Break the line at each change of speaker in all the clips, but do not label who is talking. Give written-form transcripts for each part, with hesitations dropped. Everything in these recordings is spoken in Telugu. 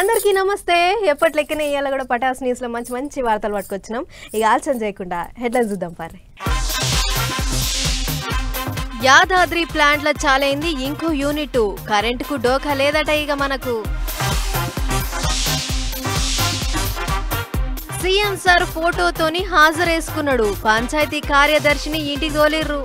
అందరికీ నమస్తే. ఎప్పటిలెక్కనే ఇవాళ కూడా పటాస్ న్యూస్ లో మంచి మంచి వార్తలు పట్టుకొచ్చినాం. ఇక ఆలస్యం చేయకుండా హెడ్లైన్స్ చూద్దాం. పారే యాదాద్రి ప్లాంట్ల చాలైంది ఇంకో యూనిట్, కరెంటుకు డోకా లేదట. ఇక మనకు సీఎం సార్ ఫోటోతోని హాజరేసుకున్నాడు, పంచాయతీ కార్యదర్శిని ఇంటికి తోలిర్రు.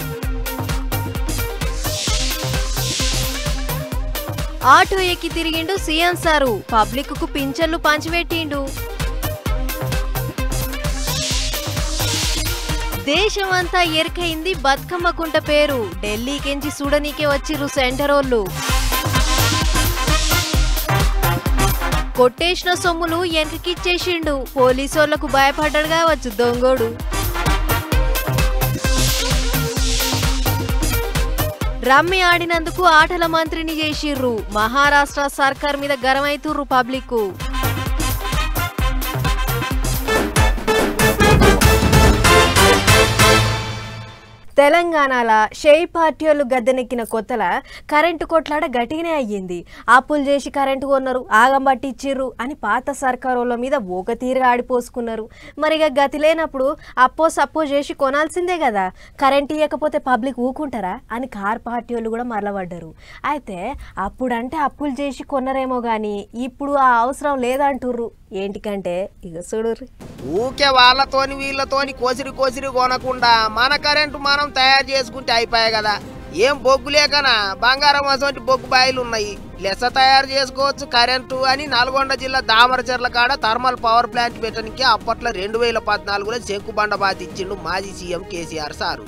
ఆటో ఎక్కి తిరిగిండు సీఎం సారు, పబ్లిక్ కు పింఛన్లు పంచిపెట్టిండు. దేశమంతా ఎరికైంది బతుకమ్మ కుంట పేరు, ఢిల్లీకెంచి చూడనీకే వచ్చిర్రు సెంటరోళ్ళు. కొట్టేసిన సొమ్ములు వెనకకిచ్చేసిండు, పోలీసోళ్లకు భయపడ్డాడు కావచ్చు దొంగోడు. రమ్మి ఆడినందుకు ఆటల మంత్రిని చేసిర్రు, మహారాష్ట్ర సర్కార్ మీద గరమైతుర్రు పబ్లిక్. తెలంగాణలో షేయి పార్టీలు గద్దెనెక్కిన కొత్తల కరెంటు కొట్లాడ గట్టిగానే అయ్యింది. అప్పులు చేసి కరెంటు కొన్నారు, ఆగం పట్టిచ్చిర్రు అని పాత సర్కారోళ్ళ మీద ఒక తీరుగా ఆడిపోసుకున్నారు. మరిగా గతి లేనప్పుడు సప్పో చేసి కొనాల్సిందే కదా, కరెంట్ ఇవ్వకపోతే పబ్లిక్ ఊకుంటారా అని కార్ పార్టీలు కూడా మరలబడ్డారు. అయితే అప్పుడంటే అప్పులు చేసి కొన్నరేమో కానీ ఇప్పుడు ఆ అవసరం లేదంటుర్రు. ఏంటికంటే ఇక చూడుర్రి,
ఊకే వాళ్ళతోని వీళ్ళతోని కోసిరి కొనకుండా మన కరెంటు మనం తయారు చేసుకుంటే అయిపోయాయి కదా. ఏం బొగ్గు లేకనా, బంగారం అసోంటి బొగ్గు బాయిలు ఉన్నాయి, లెస్స తయారు చేసుకోవచ్చు కరెంటు అని నల్గొండ జిల్లా దామరచెర్ల కాడ థర్మల్ పవర్ ప్లాంట్ పెట్టడానికి అప్పట్లో 2014లో శంకుబండ బాతి ఇచ్చిండు మాజీ సీఎం కేసీఆర్ సారు.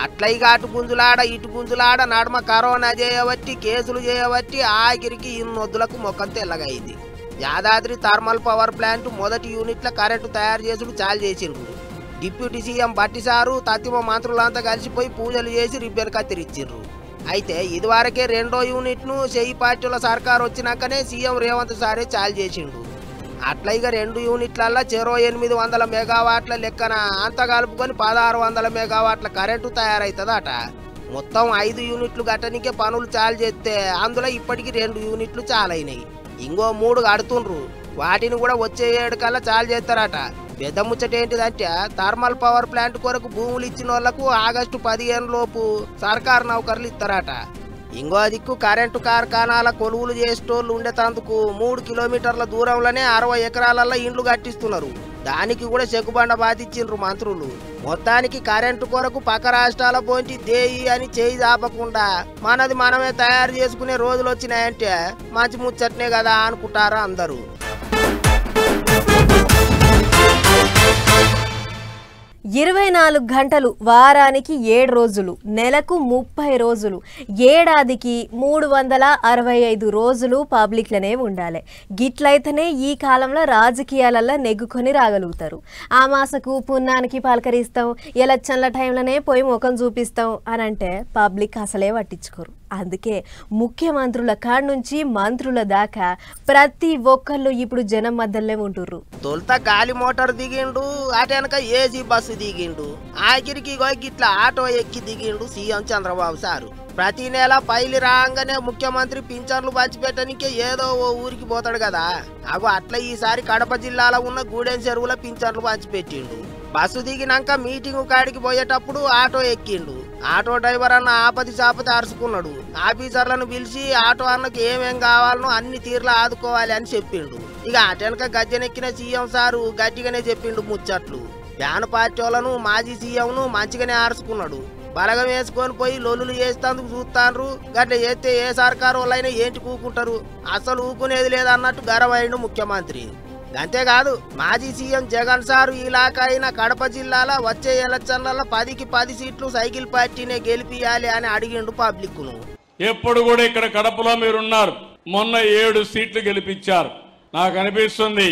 అట్లా ఇక అటు గుంజులాడ ఇటు గుంజులాడ నడుమ కరోనా చేయబట్టి కేసులు చేయబట్టి ఆఖరికి ఇన్నొద్దులకు మొక్కం తెల్లగైంది. యాదాద్రి థర్మల్ పవర్ ప్లాంట్ మొదటి యూనిట్ల కరెంటు తయారు చేసుడు చాలు చేసిండ్రు. డిప్యూటీ సీఎం బట్టి సారు తత్తిమ మంత్రులంతా కలిసిపోయి పూజలు చేసి రిబ్బన్ కత్తిరిచ్చిండ్రు. అయితే ఇదివరకే రెండో యూనిట్ను షేయి పార్టీల సర్కారు వచ్చినాకనే సీఎం రేవంత్ సారే చాలు చేసిండు. అట్లా ఇక 2 యూనిట్లల్లో చెరో 800 మెగావాట్ల లెక్కన అంత కలుపుకొని 1600 మెగావాట్ల కరెంటు తయారవుతుందట. మొత్తం 5 యూనిట్లు గట్టనికే పనులు చాలు చేస్తే అందులో ఇప్పటికి 2 యూనిట్లు చాలైనాయి. ఇంకో 3 కడుతుండ్రు, వాటిని కూడా వచ్చే 7 కల్లా చాలు చేస్తారట. పెద్ద ముచ్చట ఏంటిదంటే థర్మల్ పవర్ ప్లాంట్ కొరకు భూములు ఇచ్చిన వాళ్లకు ఆగస్టు 15 లోపు సర్కారు నౌకర్లు ఇస్తారట. ఇంకో దిక్కు కరెంటు కార్ఖానాల కొలువులు చేసేటోళ్ళు ఉండేటందుకు 3 కిలోమీటర్ల దూరంలోనే 60 ఎకరాలలో ఇండ్లు కట్టిస్తున్నారు. దానికి కూడా చెక్కుబండ బాధించిండ్రు మంత్రులు. మొత్తానికి కరెంటు కొరకు పక్క రాష్ట్రాల పోంటి దేయి అని చేయి దాపకుండా మనది మనమే తయారు చేసుకునే రోజులు వచ్చినాయంటే మంచి ముచ్చట్నే కదా అనుకుంటారా అందరూ.
24 గంటలు, వారానికి 7 రోజులు, నెలకు 30 రోజులు, ఏడాదికి 365 రోజులు పబ్లిక్లనే ఉండాలి. గిట్లయితేనే ఈ కాలంలో రాజకీయాలలో నెగ్గుకొని రాగలుగుతారు. ఆ మాసకు పున్నానికి పలకరిస్తాం, ఎలక్షన్ల టైంలోనే పోయి ముఖం చూపిస్తాం అని అంటే పబ్లిక్ అసలే పట్టించుకోరు. అందుకే ముఖ్యమంత్రుల కాడ నుంచి మంత్రుల దాకా ప్రతి ఒక్కళ్ళు ఇప్పుడు జనం మధ్యలోనే ఉంటుర్రు.
తొలుత గాలి మోటార్ దిగిండు, అటెనక ఏసీ బస్సు దిగిండు, ఆఖరికి ఇట్లా ఆటో ఎక్కి దిగిండు సీఎం చంద్రబాబు సారు. ప్రతి నెల పైలి రాగానే ముఖ్యమంత్రి పింఛన్లు పంచిపెట్టనికే ఏదో ఓ ఊరికి పోతాడు కదా. అగో అట్లా ఈసారి కడప జిల్లాలో ఉన్న గూడెం చెరువుల పింఛన్లు పంచిపెట్టిండు. బస్సు దిగినాక మీటింగ్ కాడికి పోయేటప్పుడు ఆటో ఎక్కిండు. ఆటో డ్రైవర్ అన్న ఆపది చాపతి అరుచుకున్నాడు. ఆఫీసర్లను పిలిచి ఆటో అన్నకు ఏమేం కావాలనో అన్ని తీర్లా ఆదుకోవాలి అని చెప్పిండు. ఇక అటెనక గద్దెనెక్కిన సీఎం సారు గట్టిగానే చెప్పిండు ముచ్చట్లు. ఫ్యాన్ పార్టీ వాళ్ళను మాజీ సీఎంను మంచిగానే ఆరుచుకున్నాడు. బలగం వేసుకొని పోయి లొల్లులు చేస్తేందుకు చూస్తాండ్రు. గట్ల చేస్తే ఏ సర్కారు వాళ్ళైనా ఏంటి కూకుంటారు, అసలు ఊకునేది లేదన్నట్టు గర్వమైండు ముఖ్యమంత్రి. అంతేకాదు మాజీ సీఎం జగన్ సారు ఇలాకా అయిన కడప జిల్లాలో వచ్చే ఎలక్షన్లలో 10కి 10 సీట్లు సైకిల్ పార్టీనే గెలిపియాలి అని అడిగిండు పబ్లిక్ ను.
ఎప్పుడు కూడా ఇక్కడ కడపలో మీరున్నారు, మొన్న 7 సీట్లు గెలిపించారు. నాకు అనిపిస్తుంది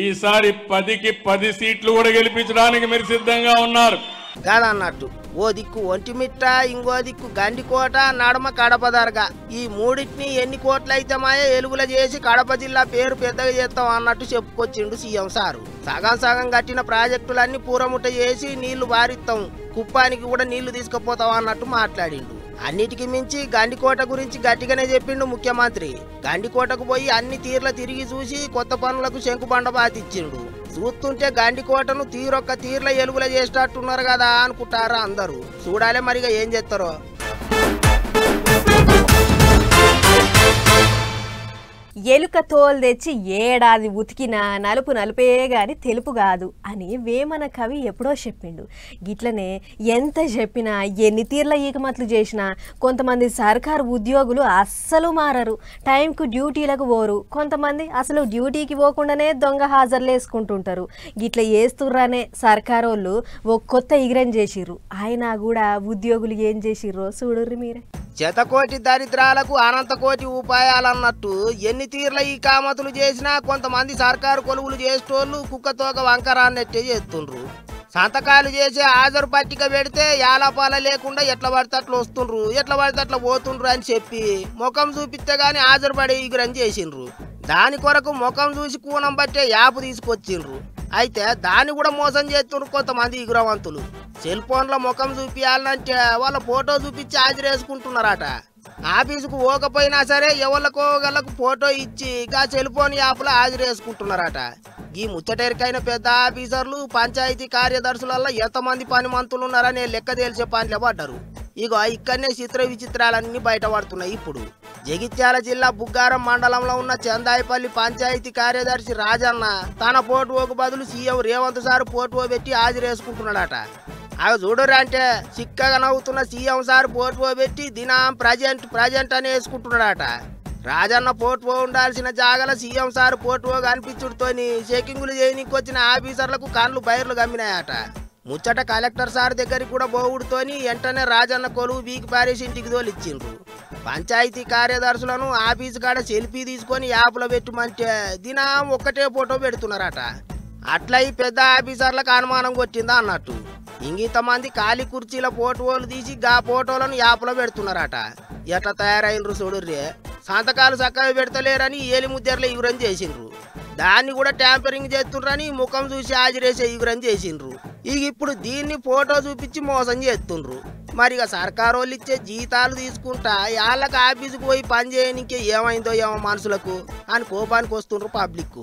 ఈసారి 10కి 10 సీట్లు కూడా గెలిపించడానికి మీరు సిద్ధంగా ఉన్నారు
కాదన్నట్టు. ఓ దిక్కు ఒంటిమిట్ట, ఇంకో దిక్కు గండికోట, నడమ కడప దర్గా, ఈ మూడింటిని ఎన్ని కోట్లు అయితే మాయ ఎలుగుల చేసి కడప జిల్లా పేరు పెద్దగా చేస్తాం అన్నట్టు చెప్పుకొచ్చిండు సీఎం సారు. సగం సగం కట్టిన ప్రాజెక్టులన్నీ పూరముట్ట చేసి నీళ్లు బారిస్తాం, కుప్పానికి కూడా నీళ్లు తీసుకుపోతాం అన్నట్టు మాట్లాడిండు. అన్నిటికి మించి గండికోట గురించి గట్టిగానే చెప్పిండు ముఖ్యమంత్రి. గండికోటకు పోయి అన్ని తీర్ల తిరిగి చూసి కొత్త పనులకు శంకుబండ బాతిచ్చిండు. చూస్తుంటే గండికోటను తీరొక్క తీర్ల ఎలుగుల చేసేటట్టున్నారు కదా అనుకుంటారా అందరూ. చూడాలే మరిగా ఏం చేస్తారో.
ఎలుక తోలు తెచ్చి ఏడాది ఉతికినా నలుపు నలుపే గాని తెలుపు కాదు అని వేమన కవి ఎప్పుడో చెప్పిండు. గిట్లనే ఎంత చెప్పినా ఎన్ని తీర్ల ఈకమట్లు చేసినా కొంతమంది సర్కారు ఉద్యోగులు అస్సలు మారరు. టైంకు డ్యూటీలకు పోరు. కొంతమంది అసలు డ్యూటీకి పోకుండానే దొంగ హాజరులు వేసుకుంటుంటారు. గిట్ల వేస్తుర్రానే సర్కారోళ్ళు ఓ కొత్త ఇగ్రం చేసిర్రు. అయినా కూడా ఉద్యోగులు ఏం చేసిర్రో చూడుర్రి మీరే.
శతకోటి దరిద్రాలకు అనంతకోటి ఉపాయాలన్నట్టు ఎన్ని తీర్ల ఈ కామతులు చేసినా కొంతమంది సర్కారు కొలువులు చేసేటోళ్ళు కుక్కతోక వంకరాన్నట్టే చేస్తుండ్రు. సంతకాలు చేసి హాజరు పట్టిక పెడితే యాలపాల లేకుండా ఎట్లా పడితే అట్లా వస్తుండ్రు, ఎట్లా పడితే అట్లా పోతుండ్రు అని చెప్పి ముఖం చూపిస్తే గానీ హాజరు పడే ఇగురని చేసిండ్రు. దాని కొరకు ముఖం చూసి కూనం బట్టే యాప్ తీసుకొచ్చిండ్రు. అయితే దాన్ని కూడా మోసం చేస్తుండ్రు కొంతమంది ఇగురవంతులు. సెల్ ఫోన్లో ముఖం చూపించాలంటే వాళ్ళ ఫోటో చూపించి హాజరేసుకుంటున్నారట. ఆఫీసుకు పోకపోయినా సరే ఎవరికో గలకు ఫోటో ఇచ్చి గా సెల్ ఫోన్ యాప్లో హాజరేసుకుంటున్నారట. ఈ ముచ్చటేరికైన పెద్ద ఆఫీసర్లు పంచాయతీ కార్యదర్శులలో ఎంతమంది పని మంతులు ఉన్నారనే లెక్క తేల్చే పనిలో పడ్డారు. ఇగో ఇక్కడనే చిత్ర విచిత్రాలన్నీ బయటపడుతున్నాయి. ఇప్పుడు జగిత్యాల జిల్లా బుగ్గారం మండలంలో ఉన్న చందాయిపల్లి పంచాయతీ కార్యదర్శి రాజన్న తన ఫోటోకు బదులు సీఎం రేవంత్ సార్ ఫోటో పెట్టి హాజరేసుకుంటున్నాడట. అవి చూడరు అంటే చిక్కగా నవ్వుతున్న సీఎం సార్ ఫోటో పెట్టి దినం ప్రజెంట్ అని వేసుకుంటున్నాడట. రాజన్న ఫోటో ఉండాల్సిన జాగల సీఎం సార్ ఫోటో కనిపించుడుతోని చెకింగులు చేయనీకి వచ్చిన ఆఫీసర్లకు కళ్ళు బైర్లు గమ్మినాయట. ముచ్చట కలెక్టర్ సార్ దగ్గరికి కూడా బోవుడుతోని వెంటనే రాజన్న కొలువు వీకి పారేసి ఇంటికి తోలిచ్చిండ్రు. పంచాయతీ కార్యదర్శులను ఆఫీసు కాడ సెల్ఫీ తీసుకొని యాప్లో పెట్టమంటే దినం ఒక్కటే ఫోటో పెడుతున్నారట. అట్లా ఈ పెద్ద ఆఫీసర్లకు అనుమానం కొట్టిందా అన్నట్టు ఇంతమంది ఖాళీ కుర్చీల ఫోటోలు తీసి గా ఫోటోలను యాప్లో పెడుతున్నారట. ఎట్లా తయారైనరు చూడుర్రే. సంతకాలు చక్కగా పెడతలేరని ఏలి ముద్దర్ల ఇగురం చేసిండ్రు. దాన్ని కూడా ట్యాంపరింగ్ చేస్తుండ్రని ముఖం చూసి హాజరేసే ఇగురం చేసిండ్రు. ఇప్పుడు దీన్ని ఫోటో చూపించి మోసం చేస్తుండ్రు. మరిగా సర్కారు వాళ్ళు ఇచ్చే జీతాలు తీసుకుంటా వాళ్ళకి ఆఫీసుకు పోయి పని చేయనికే ఏమైందో ఏమో మనుషులకు అని కోపానికి వస్తుండ్రు పబ్లిక్.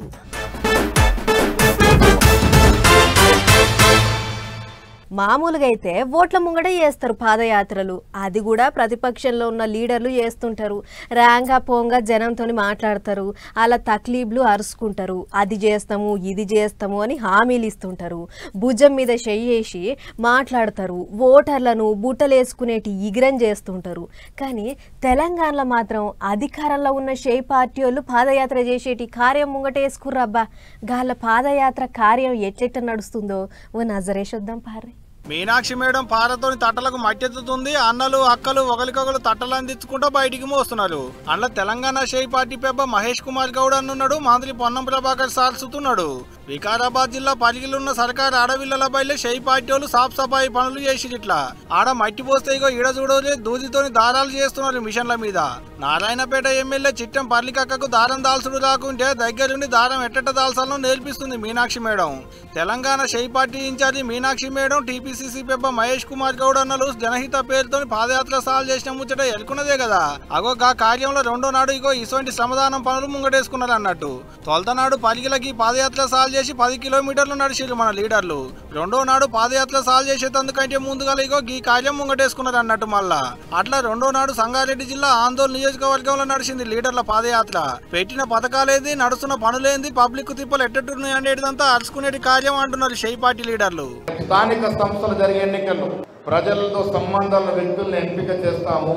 మామూలుగా అయితే ఓట్ల ముంగడే చేస్తారు పాదయాత్రలు. అది కూడా ప్రతిపక్షంలో ఉన్న లీడర్లు చేస్తుంటారు. ర్యాంగా పోంగా జనంతో మాట్లాడతారు. అలా తక్లీబ్లు అరుచుకుంటారు. అది చేస్తాము ఇది చేస్తాము అని హామీలు ఇస్తుంటారు. భుజం మీద చెయ్యేసి మాట్లాడతారు. ఓటర్లను బుట్టలేసుకునేటి ఇగ్రం చేస్తుంటారు. కానీ తెలంగాణలో మాత్రం అధికారంలో ఉన్న షే పార్టీ వాళ్ళు పాదయాత్ర చేసేటి కార్యం ముంగటేసుకుర్రబ్బా. గాళ్ళ పాదయాత్ర కార్యం ఎట్లెట్ట నడుస్తుందో ఓ నజరేసొద్దాం పార్రే.
మీనాక్షి మేడం పారతోని తట్టలకు మట్టెత్తుతుంది. అన్నలు అక్కలు ఒకరికొకరు తట్టలు అందించుకుంటూ బయటికి మోస్తున్నారు. అందులో తెలంగాణ షేయి పార్టీ పెబ్బ మహేష్ కుమార్ గౌడ్ అన్నున్నాడు. మంత్రి పొన్నం ప్రభాకర్ సాల్సుతున్నాడు. వికారాబాద్ జిల్లా పరిగిలున్న సర్కారు అడవిళ్ల బయలు షేయి పార్టీ వాళ్ళు సాఫ్ సఫాయి పనులు చేసి ఇట్లా ఆడ మట్టి పోస్తే ఇగో ఈడ చూడలే దూదితోని దారాలు చేస్తున్నారు మిషన్ల మీద. నారాయణపేట ఎమ్మెల్యే చిట్టం పర్లికక్కకు దారం దాల్సుడు రాకుంటే దగ్గరుండి దారం ఎట్టట దాల్సాలను నేర్పిస్తుంది మీనాక్షి మేడం. తెలంగాణ షేయి party incharge Meenakshi madam TPCC పెబ్బ మహేష్ కుమార్ గౌడ్ అన్నలు జనహిత పేరుతో పాదయాత్ర సాల్ చేసిన ముచ్చట ఎలుకున్నదే కదా. అగో గా కార్యంలో రెండో నాడు ఇగో ఇటువంటి శ్రమదానం పనులు ముంగటేసుకున్నారు అన్నట్టు. తొలతనాడు పరిగిలకి పాదయాత్ర సాల్ చేసి 10 కిలోమీటర్లు నడిచిరు మన లీడర్లు. రెండో నాడు పాదయాత్ర సాల్ చేసేందుకంటే ముందుగా ఇగో ఈ కార్యం ముంగటేసుకున్నారు అన్నట్టు. మళ్ళా అట్లా రెండో నాడు సంగారెడ్డి జిల్లా ఆందోళన నియోజకవర్గంలో నడిచింది లీడర్ల పాదయాత్ర. పెట్టిన పథకాలేంది నడుస్తున్న పనులేంది పబ్లిక్ తిప్పలు ఎట్టట్టున్నాయి అనేటిదంతా అరుచుకునేటి కార్యం అంటున్నారు షేయి పార్టీ లీడర్లు.
స్థానిక సంస్థలు జరిగే ఎన్నికల్లో ప్రజలతో సంబంధాల వ్యక్తులను ఎంపిక చేస్తాము.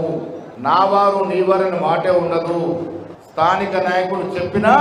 నా వారు నీ వారిని మాటే ఉండదు. స్థానిక నాయకులు చెప్పినా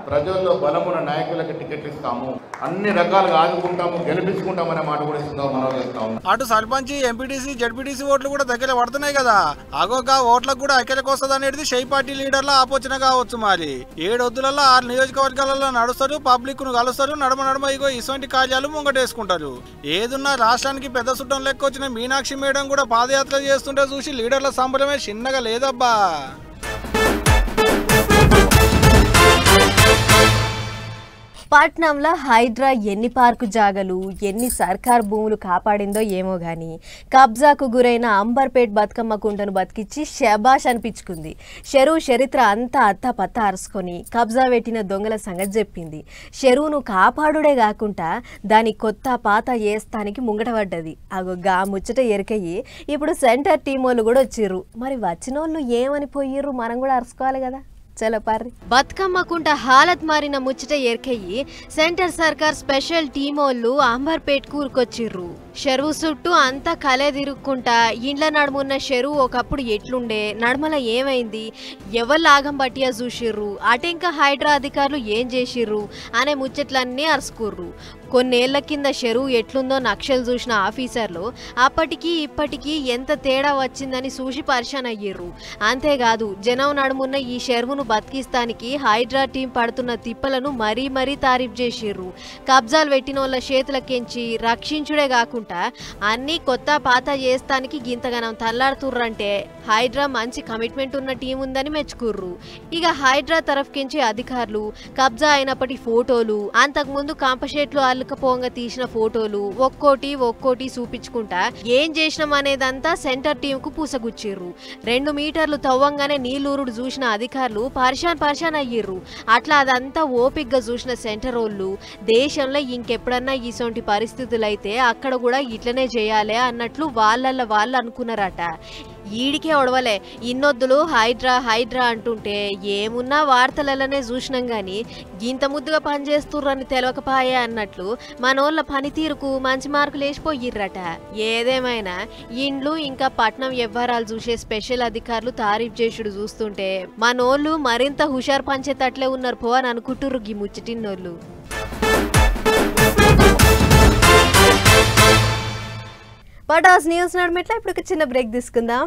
ప్రజల్లో బలమున్న నాయకులకు టికెట్ ఇస్తాము. అన్ని రకాలుగా ఆదుకుంటాము, గెలిపించుకుంటామనే మాట కూడా ఇస్తున్నాం మనం చేస్తాము.
అటు సర్పంచ్ ఎంపీటీసీ జడ్పీటీసీ ఓట్లు కూడా దగ్గర పడుతున్నాయి కదా. అగోగా ఓట్లకు కూడా ఐక్యతకు వస్తుంది అనేది షేయి పార్టీ లీడర్ల ఆలోచన కావచ్చు. మరి 7 వద్దులలో 6 నియోజకవర్గాలలో నడుస్తారు. పబ్లిక్ ను కలుస్తారు. నడమ ఇగో ఇటువంటి కార్యాలు ముంగటేసుకుంటారు. ఏదున్నా రాష్ట్రానికి పెద్ద సుట్టం లెక్క వచ్చిన మీనాక్షి మేడం కూడా పాదయాత్ర చేస్తుంటే చూసి లీడర్ల సంబరమే చిన్నగా లేదబ్బా.
పట్నంలో హైడ్రా ఎన్ని పార్కు జాగలు ఎన్ని సర్కార్ భూములు కాపాడిందో ఏమో గాని కబ్జాకు గురైన అంబర్పేట్ బతుకమ్మ కుంటను బతికిచ్చి శబాష్ అనిపించుకుంది. చెరువు చరిత్ర అంతా అత్తా పత్తా అరుసుకొని కబ్జా పెట్టిన దొంగల సంగతి చెప్పింది. చెరువును కాపాడుడే కాకుండా దాని కొత్త పాత ఏస్తానికి ముంగట పడ్డది. అగొగ్గా ముచ్చట ఎరికయ్యి ఇప్పుడు సెంటర్ టీమోళ్ళు కూడా వచ్చిర్రు. మరి వచ్చినోళ్ళు ఏమని పోయిర్రు మనం కూడా అరుసుకోవాలి కదా. చలో పార్రి. బతుకమ్మ కుంట హాలత్ మారిన ముచ్చట ఎరికయ్యి సెంటర్ సర్కార్ స్పెషల్ టీమోళ్ళు అంబర్పేట్ కూరుకొచ్చిర్రు. చెరువు చుట్టూ అంతా కలే తిరుక్కుంటా ఇండ్ల నడుమున్న చెరువు ఒకప్పుడు ఎట్లుండే, నడుమల ఏమైంది, ఎవరు లాగం పట్టియా చూసిర్రు, అటెంక హైడ్రా అధికారులు ఏం చేసిర్రు అనే ముచ్చట్లన్నీ అరుచుకుర్రు. కొన్నేళ్ల కింద చెరువు ఎట్లుందో నక్షలు చూసిన ఆఫీసర్లు అప్పటికి ఇప్పటికీ ఎంత తేడా వచ్చిందని చూసి పరిశాన్ అయ్యిర్రు. అంతేకాదు జనం నడుమున్న ఈ చెరువును బతికిస్తానికి హైడ్రా టీం పడుతున్న తిప్పలను మరీ మరీ తారీఫ్ చేసిర్రు. కబ్జాలు పెట్టినోళ్ళ చేతులకెంచి రక్షించుడే కాకుండా అన్ని కొత్త పాత చేస్తానికి గింతగనం తల్లాడుతుర్రంటే హైడ్రా మంచి కమిట్మెంట్ ఉన్న టీం ఉందని మెచ్చుకుర్రు. ఇక హైడ్రా తరఫుకించి అధికారులు కబ్జా అయినప్పటి ఫోటోలు, అంతకుముందు కాంపషేట్లు అల్లుకపోంగా తీసిన ఫోటోలు ఒక్కోటి చూపించుకుంటా ఏం చేసినాం అనేదంతా సెంటర్ టీం కు పూసగుచ్చిర్రు. 2 మీటర్లు తవ్వంగానే నీళ్లూరుడు చూసిన అధికారులు పరిశాన్ అయ్యిర్రు. అట్లా అదంతా ఓపిగ్గా చూసిన సెంటర్ వాళ్ళు దేశంలో ఇంకెప్పుడన్నా ఇసొంటి పరిస్థితులైతే అక్కడ కూడా ఇట్లనే చేయాలి అన్నట్లు వాళ్ళు అనుకున్నారట. ఈడికే ఒడవలే ఇన్నొద్దులు హైడ్రా అంటుంటే ఏమున్నా వార్తలలోనే చూసినాం గాని గింత ముద్దుగా పనిచేస్తుర్రని తెలవకపాయే అన్నట్లు మనోళ్ళ పనితీరుకు మంచి మార్కులు వేసిపోయిర్రట. ఏదేమైనా ఇండ్లు ఇంకా పట్నం వ్యవహారాలు చూసే స్పెషల్ అధికారులు తారీఫ్ చేసుడు చూస్తుంటే మనోళ్ళు మరింత హుషారు పంచేటట్లే ఉన్నారు పో అని అనుకుంటుర్రు గీ ముచ్చటిన్నోళ్ళు. పటాస్ న్యూస్ నడమెట్లా ఇప్పుడు ఒక చిన్న బ్రేక్ తీసుకుందాం.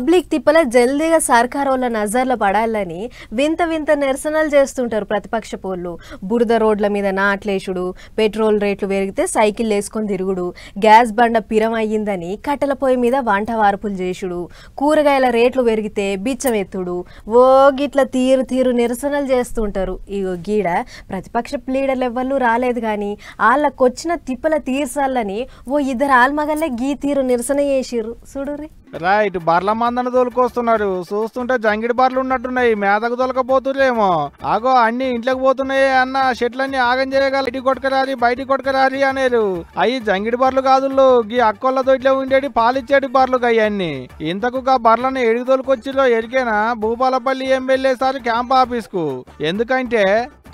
పబ్లిక్ తిప్పల జల్దీగా సర్కార్ వాళ్ళ నజర్లో పడాలని వింత నిరసనలు చేస్తుంటారు ప్రతిపక్ష పోళ్ళు. బురద రోడ్ల మీద నాట్లేసుడు, పెట్రోల్ రేట్లు పెరిగితే సైకిల్ వేసుకొని తిరుగుడు, గ్యాస్ బండ పిరం అయ్యిందని కట్టెల పొయ్యి మీద వంట వార్పులు చేసుడు, కూరగాయల రేట్లు పెరిగితే బిచ్చం ఎత్తుడు, ఓ గిట్ల తీరు నిరసనలు చేస్తుంటారు. ఇగో గీడ ప్రతిపక్ష లీడర్లు ఎవ్వరు రాలేదు కానీ వాళ్ళకొచ్చిన తిప్పల తీర్చాలని ఓ 2 ఆల్మగల్లే గీ తీరు నిరసన చేసిర్రు. చూడుర్రి.
రైట్, బర్ల మందను తోలుకొస్తున్నారు. చూస్తుంటే జంగిడి బర్లు ఉన్నట్టున్నాయి, మేతకు తోలకపోతురేమో. ఆగో అన్ని ఇంట్లోకి పోతున్నాయి అన్న షెట్లన్నీ ఆగం చేయగల బయటికి కొట్టుకరాలి అనేరు. అవి జంగిడి బర్లు కాదుల్లో గీ అక్కోళ్ళతో ఇట్లా ఉండేటి పాలిచ్చేటి బర్లు అయ్యన్ని. ఇంతకు గా బర్లను ఎడికి తోలుకొచ్చిలో ఎరికేనా Bhupalpally MLA sir camp office కు. ఎందుకంటే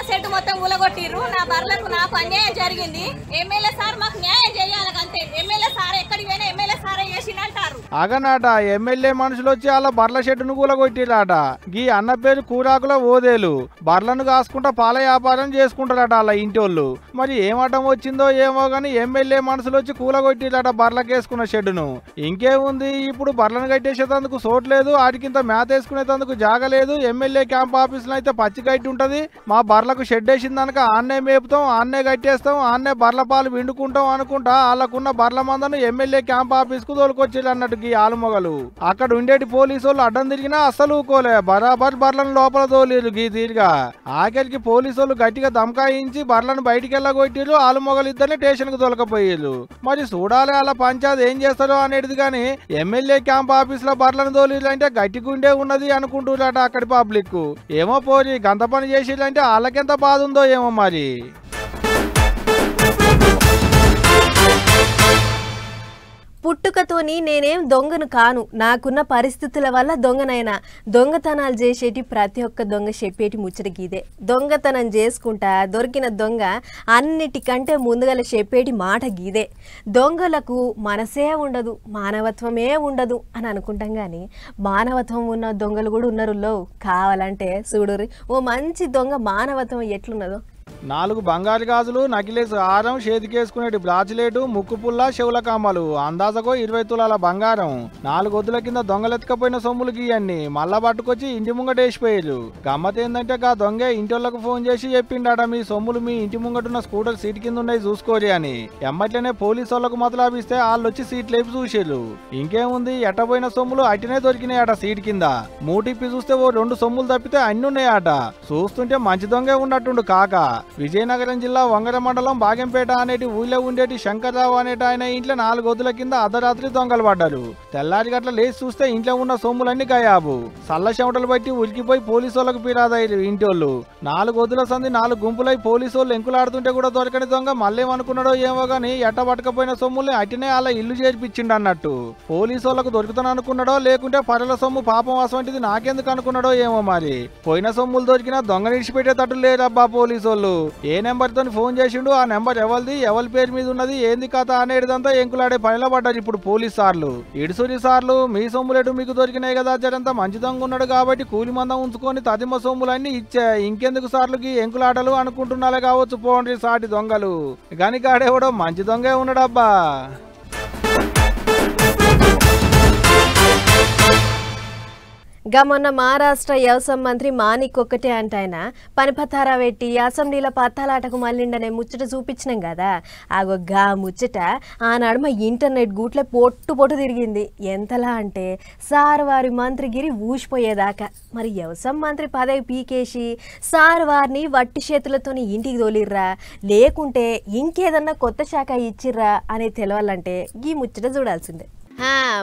సెట్ మొత్తం ఊలగొట్టిర్రు. నా బర్లకు నాకు అన్యాయం జరిగింది. ఎమ్మెల్యే సార్ మాకు న్యాయం చేయాలి అంతే. ఎమ్మెల్యే సార్ ఎక్కడికి పోయినా ఎమ్మెల్యే సారే చేసిందంటారు.
అగనాట ఎమ్మెల్యే మనుషులు వచ్చి అలా బర్ల షెడ్డును కూలగొట్టిరాట. గీ అన్న పేరు కూరాకుల ఓదేలు. బర్లను కాసుకుంటా పాల వ్యాపారం చేసుకుంటారట అలా ఇంటోళ్ళు. మరి ఏమటం వచ్చిందో ఏమో గాని ఎమ్మెల్యే మనుషులు వచ్చి కూలగొట్టిరాట బర్లకేసుకున్న షెడ్డును. ఇంకేముంది, ఇప్పుడు బర్లను కట్టేసేందుకు చోట్లేదు, ఆడికింత మేత వేసుకునేందుకు జాగలేదు. ఎమ్మెల్యే క్యాంప్ ఆఫీసులో అయితే పచ్చి గట్టి ఉంటది. మా బర్లకు షెడ్ వేసిందనక ఆన్నే మేపుతాం, ఆన్నే కట్టేస్తాం, ఆన్నే బర్ల పాలు విండుకుంటాం అనుకుంటా వాళ్ళకున్న బర్ల మందను ఎమ్మెల్యే క్యాంప్ ఆఫీస్ కు తోలుకొచ్చి అన్నట్టు ఈ ఆలుమొగలు. అక్కడ ఉండేటి పోలీసు వాళ్ళు అడ్డం తిరిగినా అస్సలు ఊకోలే, బరాబర్ బర్లను లోపల తోలేరు గీ తీరుగా. ఆఖరికి పోలీసు వాళ్ళు గట్టిగా దమకాయించి బర్లను బయటికి వెళ్ళగొట్టిరు. ఆలుమొగలు ఇద్దరిని స్టేషన్ కు తోలకపోయారు. మరి చూడాలి అలా పంచాయత్ ఏం చేస్తారో అనేది. కానీ ఎమ్మెల్యే క్యాంప్ ఆఫీస్ లో బర్లను తోలిరు అంటే గట్టి గుండే ఉన్నది అనుకుంటున్నారట అక్కడి పబ్లిక్. ఏమో పోరి గంత పని చేసిరంటే వాళ్ళకెంత బాధ ఉందో ఏమో మరి.
పుట్టుకతోని నేనేం దొంగను కాను, నాకున్న పరిస్థితుల వల్ల దొంగనైనా. దొంగతనాలు చేసేటి ప్రతి ఒక్క దొంగ చెప్పేటి ముచ్చట గీదే. దొంగతనం చేసుకుంటా దొరికిన దొంగ అన్నిటికంటే ముందుగా చెప్పేటి మాట గీదే. దొంగలకు మనసే ఉండదు, మానవత్వమే ఉండదు అని అనుకుంటాం కానీ మానవత్వం ఉన్న దొంగలు కూడా ఉన్నారు. కావాలంటే చూడుర్రి ఓ మంచి దొంగ మానవత్వం ఎట్లున్నదో.
4 బంగారు గాజులు, నకిలీస్ హారం, చేతికేసుకునేటి బ్రాచిలేట్, ముక్కు పుల్ల, చెవుల కమ్మలు, అందాజకో 20 తులాల బంగారం. 4 గొద్దుల కింద దొంగలెత్తుకపోయిన సొమ్ములు గీయన్ని మళ్ళా పట్టుకొచ్చి ఇంటి ముంగటేసిపోయారు. గమ్మత్ ఏందంటే గా దొంగే ఇంటోళ్లకు ఫోన్ చేసి చెప్పిండట, మీ సొమ్ములు మీ ఇంటి ముంగటున్న స్కూటర్ సీట్ కింద ఉన్నాయి చూసుకోరి అని. ఎమ్మట్లనే పోలీసు వాళ్ళకు మతలాపిస్తే వాళ్ళొచ్చి సీట్ లేపి చూసారు. ఇంకేముంది, ఎట్టబోయిన సొమ్ములు అట్టినే దొరికినాయట సీట్ కింద. మూటిప్పి చూస్తే ఓ 2 సొమ్ములు తప్పితే అన్ని ఉన్నాయట. చూస్తుంటే మంచి దొంగే ఉన్నట్టుండు కాక. విజయనగరం జిల్లా వంగర మండలం బాగంపేట అనేటి ఊళ్ళో ఉండేటి శంకర్రావు అనేటి ఆయన ఇంట్లో 4 గొద్దుల కింద అర్ధరాత్రి దొంగలు పడ్డారు. తెల్లారి గట్ల లేచి చూస్తే ఇంట్లో ఉన్న సొమ్ములన్నీ గాయాబు. సల్ల చెమటలు బట్టి ఉరికిపోయి పోలీసు వాళ్ళకు పీరాదయ్యారు ఇంటోళ్ళు. 4 గొద్దుల సంది 4 గుంపులై పోలీసు వాళ్ళు ఎంకులాడుతుంటే కూడా దొరకని దొంగ మళ్ళేమనుకున్నాడో ఏమో గానీ ఎట్ట పట్టకపోయిన సొమ్ముల్ని అట్టినే అలా ఇల్లు చేర్పించిండు అన్నట్టు. పోలీసు వాళ్ళకు దొరుకుతాననుకున్నాడో లేకుంటే పరల సొమ్ము పాపం అసంటిది నాకెందుకు అనుకున్నాడో ఏమో మరి. పోయిన సొమ్ములు దొరికినా దొంగ నిడిచిపెట్టేటట్టు లేరబ్బా పోలీసు వాళ్ళు. ఏ నెంబర్ తో ఫోన్ చేసిండు, ఆ నెంబర్ ఎవరిది, ఎవరి పేరు మీద ఉన్నది, ఏంది కథ అనేటిదంతా ఎంకులాడే పనిలో పడ్డారు ఇప్పుడు పోలీసు సార్లు. ఇడుసూరి సార్లు, మీ సొమ్ములేటు మీకు దొరికినాయి కదా, జరంతా మంచి దొంగ ఉన్నాడు కాబట్టి కూలి మందం ఉంచుకొని తదిమ సొమ్ములన్నీ ఇచ్చా, ఇంకెందుకు సార్లుకి ఎంకులాటలు అనుకుంటున్నాలే కావచ్చు పోండ్రి సాటి దొంగలు. గాని కాడేవడో మంచి దొంగే ఉన్నాడబ్బా.
మొన్న మహారాష్ట్ర వ్యవసాయ మంత్రి మాణిక్ ఒక్కటే అంటే ఆయన పనిపత్తారా పెట్టి అసెంబ్లీలో పత్తాలాటకు మళ్ళిండనే ముచ్చట చూపించినాం కదా. ఆగో గా ముచ్చట ఆ నడుమ ఇంటర్నెట్ గూట్లే పొట్టు తిరిగింది. ఎంతలా అంటే సార్ వారి మంత్రిగిరి ఊసిపోయేదాకా. మరి వ్యవసాయ మంత్రి పదవి పీకేసి సార్ వారిని వట్టి చేతులతో ఇంటికి తోలిర్రా, లేకుంటే ఇంకేదన్నా కొత్త శాఖ ఇచ్చిర్రా అనేది తెలవాలంటే ఈ ముచ్చట చూడాల్సిందే.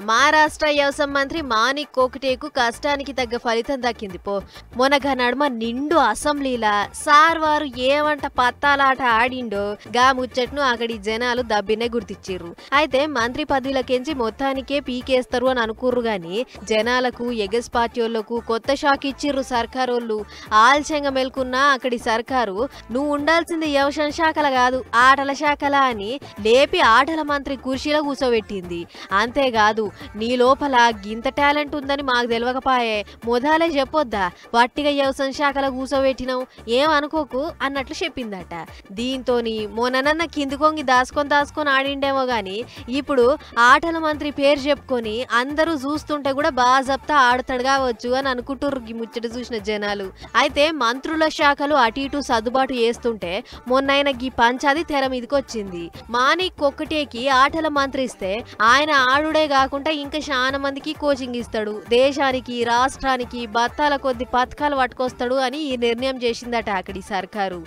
మహారాష్ట్ర వ్యవసాయ మంత్రి మాణిక్ కోకటేకు కష్టానికి తగ్గ ఫలితం దక్కింది పో. మొనగా నడుమ నిండు అసెంబ్లీలా సార్ వారు ఏమంట పత్తాలాట ఆడిండో గా ముచ్చట్ను అక్కడి జనాలు దబ్బినే గుర్తిచ్చిర్రు. అయితే మంత్రి పదవులకెంచి మొత్తానికే పీకేస్తారు అని అనుకుర్రు గాని జనాలకు ఎగస్ పార్టీ వాళ్ళకు కొత్త షాక్ ఇచ్చిర్రు సర్కారోళ్ళు. ఆల్చంగా మెల్కున్నా అక్కడి సర్కారు నువ్వు ఉండాల్సింది వ్యవసాయ శాఖల కాదు ఆటల శాఖల అని లేపి ఆటల మంత్రి కుర్చీలో కూర్చోబెట్టింది. అంతే కాదు, నీ లోపల గింత టాలెంట్ ఉందని మాకు తెలియకపాయే, మొదలే చెప్పొద్దా, వట్టిగా వ్యవసాయ శాఖలో కూసోబెట్టినావు ఏమనుకోకు అన్నట్లు చెప్పిందట. దీంతోని మొన్ననన్న కిందికొంగి దాసుకొని ఆడిండేమో గాని ఇప్పుడు ఆటల మంత్రి పేరు చెప్పుకొని అందరూ చూస్తుంటే కూడా బాజప్తా ఆడతాడు కావచ్చు అని అనుకుంటుర్రు ఈ ముచ్చట చూసిన జనాలు. అయితే మంత్రుల శాఖలు అటు ఇటు సర్దుబాటు చేస్తుంటే మొన్నైన గీ పంచాది తెర మీదకొచ్చింది. మాణిక్ ఒక్కటేకి ఆటల మంత్రి ఇస్తే ఆయన ఆడుడే కాకుండా ఇంకా చాలా మందికి కోచింగ్ ఇస్తాడు, దేశానికి రాష్ట్రానికి బత్తాల కొద్ది పథకాలు పట్టుకొస్తాడు అని ఈ నిర్ణయం చేసిందట అక్కడి సర్కారు.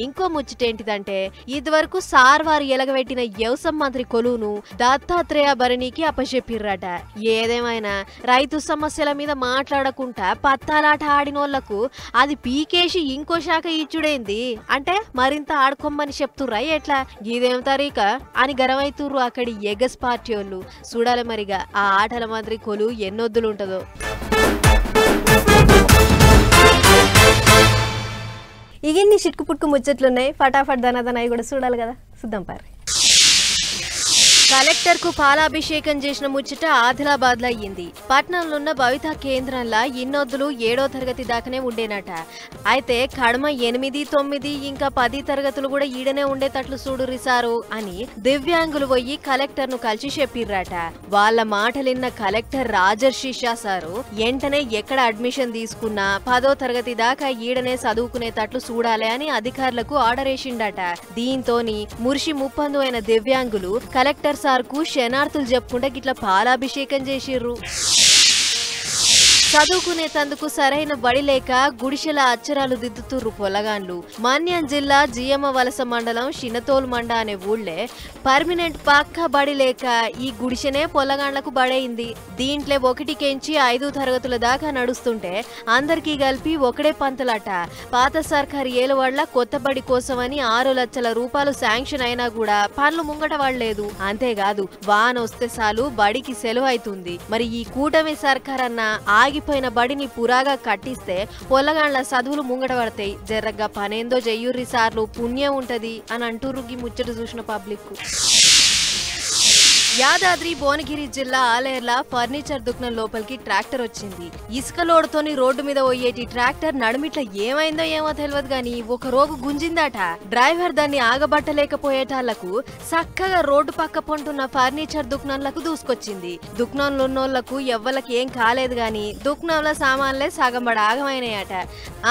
ఇంకో ముచ్చటేంటిదంటే ఇదివరకు సార్ వారు ఎలగబెట్టిన వ్యవసాయ మంత్రి కొలువును దత్తాత్రేయ భరణికి అప్పచెప్పిర్రట. ఏదేమైనా రైతు సమస్యల మీద మాట్లాడకుండా పత్తాలాట ఆడినోళ్లకు అది పీకేసి ఇంకో శాఖ ఇచ్చుడేంది అంటే మరింత ఆడుకోమని చెప్తుర్రా ఎట్లా, ఇదేం తరీక అని గరమైతుర్రు అక్కడి ఎగస్ పార్టీ వాళ్ళు. చూడాలి మరిగా ఆ ఆటల మంత్రి కొలు ఎన్నొద్దులుంటదో. ఇగిన్ని చిట్కు పుట్కు ముచ్చట్లున్నాయి, ఫటాఫట్ దనదనాయి కూడా చూడాలి కదా, చూద్దాం పారి. కలెక్టర్ కు పాలాభిషేకం చేసిన ముచ్చట ఆదిలాబాద్ లో అయ్యింది. పట్నంలో ఉన్న భవితా కేంద్రంలో ఇన్నొద్దులు 7వ తరగతి దాకానే ఉండేనట. అయితే కడమ 8, 9 ఇంకా 10 తరగతులు కూడా ఈడనే ఉండేటట్లు చూడురిసారు అని దివ్యాంగులు పోయి కలెక్టర్ ను కలిసి చెప్పిర్రట. వాళ్ళ మాటలిన్న కలెక్టర్ రాజర్షి షా సారు వెంటనే ఎక్కడ అడ్మిషన్ తీసుకున్నా 10వ తరగతి దాకా ఈడనే చదువుకునేటట్లు చూడాలి అని అధికారులకు ఆర్డర్ వేసిండట. దీంతోని మురిషి ముప్పందు అయిన దివ్యాంగులు కలెక్టర్ సార్కు శనార్థులు చెప్పుకుంటే గిట్లా పాలాభిషేకం చేసిర్రు. చదువుకునేటందుకు సరైన బడి లేక గుడిసెల అచ్చరాలు దిద్దుతుర్రు పొలగాన్లు. మన్యం జిల్లా జియమ్మ వలస మండలం షినతోల్ మండ అనే ఊళ్ళే పర్మినెంట్ పక్క బడి లేక ఈ గుడిసెనే పొలగాండ్లకు బడైంది. దీంట్లో 1కెంచి 5 తరగతుల దాకా నడుస్తుంటే అందరికీ కలిపి ఒకడే పంతులట. పాత సర్కారు ఏలువాడ్ల కొత్త బడి కోసమని 6 లక్షల రూపాయలు శాంక్షన్ అయినా కూడా పనులు ముంగట వాడలేదు. అంతేకాదు వాన వస్తే చాలు బడికి సెలవు అవుతుంది. మరి ఈ కూటమి సర్కారన్న ఆగిపోయిన బడిని పురాగా కట్టిస్తే పొల్లగాండ్ల చదువులు ముంగట పడతాయి. జర్రగా పనేందో చెయ్యుర్రి సార్లు, పుణ్యం ఉంటది అని అంటూరు ఈ ముచ్చట చూసిన పబ్లిక్. యాదాద్రి భువనగిరి జిల్లా ఆలేర్ల ఫర్నిచర్ దుకాణం లోపలికి ట్రాక్టర్ వచ్చింది. ఇసుక లోడుతోని రోడ్డు మీద పోయేటి ట్రాక్టర్ నడుమిట్ల ఏమైందో ఏమో తెలియదు గాని ఒక రోగు గుంజిందట. డ్రైవర్ దాన్ని ఆగబట్టలేకపోయేటాళ్లకు చక్కగా రోడ్డు పక్క పొంటున్న ఫర్నిచర్ దుకాణంలకు దూసుకొచ్చింది. దుకాణంలో ఉన్నోళ్లకు ఎవ్వలకి ఏం కాలేదు గాని దుకాణంలో సామాన్లే సగంబడి ఆగమైనాయట.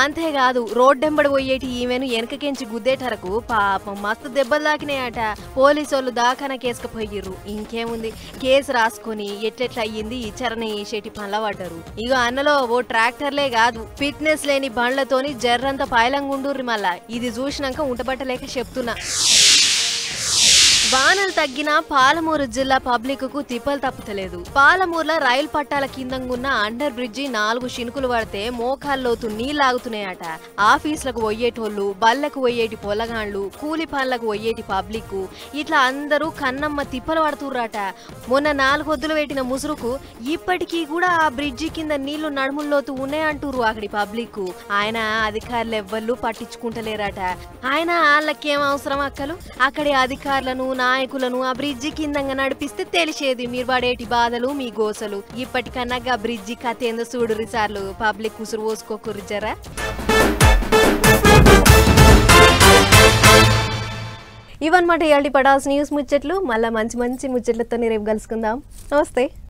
అంతేకాదు రోడ్డెంబడి పోయేటి ఈమెను వెనకకెంచి గుద్దేటరకు పాపం మస్తు దెబ్బలు తాకినాయట. పోలీసోళ్లు దాకాన కేసుకుపోయిర్రు. ఇంకేముంది, కేసు రాసుకుని ఎట్లెట్లా అయ్యింది చరణ చేసేటి పనుల పడ్డారు. ఇక అన్నలో ఓ ట్రాక్టర్లే కాదు, ఫిట్నెస్ లేని బండ్లతోని జర్రంత పాయలంగుండూర్రి. మళ్ళా ఇది చూసినాక ఉంటబట్టలేక చెప్తున్నా. వానలు తగ్గిన పాలమూరు జిల్లా పబ్లిక్ కు తిప్పలు తప్పుతలేదు. పాలమూరులో రైలు పట్టాల కిందంగున్న అండర్ బ్రిడ్జి 4 శినుకులు పడితే మోకాల్లోతు నీళ్లాగుతున్నాయట. ఆఫీసులకు పోయేటోళ్లు, బళ్ళకు పోయేటి పొలగాండ్లు, కూలి పనులకు పోయేటి పబ్లిక్ ఇట్లా అందరూ కన్నమ్మ తిప్పలు పడుతుర్రట. మొన్న 4 వద్దులు పెట్టిన ముసురుకు ఇప్పటికీ కూడా ఆ బ్రిడ్జి కింద నీళ్లు నడుముల్లోతు ఉన్నాయంటుర్రు అక్కడి పబ్లిక్. ఆయన అధికారులు ఎవ్వళ్ళు పట్టించుకుంటలేరట. ఆయన వాళ్ళకేం అవసరం అక్కలు, అక్కడి అధికారులను నాయకులను ఆ బ్రిడ్జి కిందంగా నడిపిస్తే తెలిసేది మీరు పడేటి బాధలు మీ గోసలు. ఇప్పటికన్నా ఆ బ్రిడ్జి కథ ఏందో చూడుర్రి సార్లు, పబ్లిక్ కుసురు పోసుకోకుర్రి జరా. ఇవన్నమాట ఇవాళ పడాల్సిన న్యూస్ ముచ్చట్లు. మళ్ళీ మంచి మంచి ముచ్చట్లతో రేపు కలుసుకుందాం. నమస్తే.